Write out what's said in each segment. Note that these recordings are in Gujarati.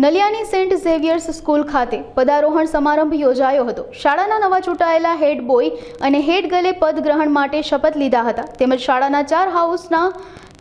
નલિયાની સેન્ટ ઝેવિયર્સ સ્કૂલ ખાતે પદારોહણ સમારંભ યોજાયો હતો। શાળાના નવા ચૂંટાયેલા હેડ બોય અને હેડ ગર્લે પદ ગ્રહણ માટે શપથ લીધા હતા તેમજ શાળાના 4 હાઉસના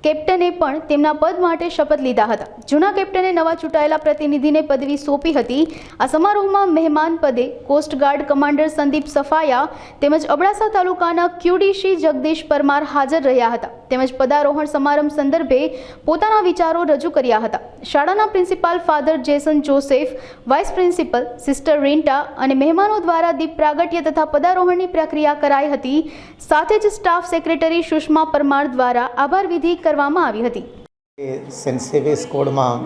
કેપ્ટને પણ તેમના પદ માટે શપથ લીધા હતા। જૂના કેપ્ટને નવા ચૂંટાયેલા પ્રતિનિધિને પદવી સોંપી હતી। આ સમારોહમાં મહેમાન પદે કોસ્ટગાર્ડ કમાન્ડર સંદીપ સફાયા તેમજ અબડાસા તાલુકાના ક્યુડીસી જગદીશ પરમાર હાજર રહ્યા હતા તેમજ પદારોહણ સમારંભ સંદર્ભે પોતાના વિચારો રજૂ કર્યા હતા। શાળાના principal father Jason Joseph, vice principal sister Rinta અને મહેમાનો દ્વારા દીપ પ્રાગટ્ય તથા પદારોહણની પ્રક્રિયા કરાઈ હતી। સાથે જ સ્ટાફ સેક્રેટરી સુષ્મા પરમાર દ્વારા આભાર વિધિ કરવામાં આવી હતી। સેન્ટ ઝેવિયર સ્કૂલમાં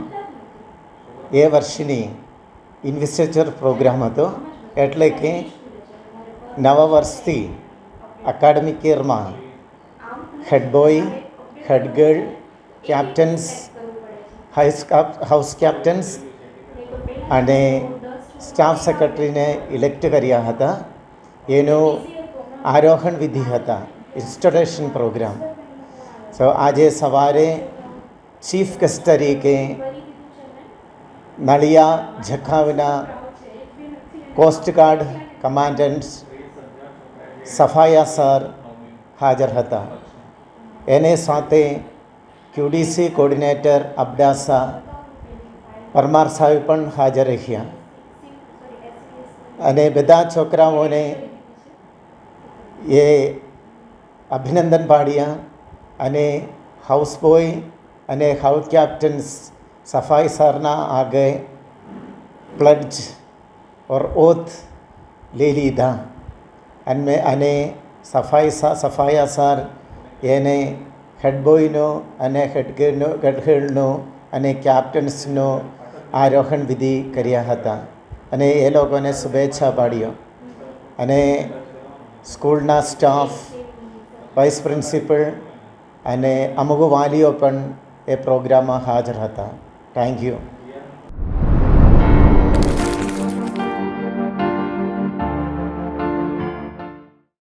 એ વર્ષની ઇન્વેસ્ટિચર પ્રોગ્રામ હતો, એટલે કે નવા વર્ષથી એકેડમિક યરમાં હેડ બોય, હેડ ગર્લ, કેપ્ટન્સ, હાઉસ કેપ્ટન્સ અને સ્ટાફ સેક્રેટરીને ઇલેક્ટ કર્યા હતા। એનો આરોહણ વિધિ હતા, ઇન્સ્ટોલેશન પ્રોગ્રામ। તો આજે સવારે ચીફ ગેસ્ટ તરીકે નલિયા જખાવના કોસ્ટગાર્ડ કમાન્ડન્ટ સફાયા સર હાજર હતા। એને સાથે ક્યુડીસી કોર્ડિનેટર અબડાસા પરમાર સાહેબ પણ હાજર રહ્યા અને બધા છોકરાઓને એ અભિનંદન પાડ્યા અને હાઉસ બોય અને હાઉસ કેપ્ટન્સ સફાઈ સરના આગે પ્લડજ ઓર ઓથ લઈ લીધા અને સફાયા સર એને હેડ બોયનો અને હેડ ગર્લનો અને કેપ્ટન્સનો આરોહણ વિધિ કર્યા હતા અને એ લોકોને શુભેચ્છા પાડ્યો અને સ્કૂલના સ્ટાફ, વાઇસ પ્રિન્સિપલ અને અમુક વાલીઓ પણ એ પ્રોગ્રામમાં હાજર હતા। Thank you.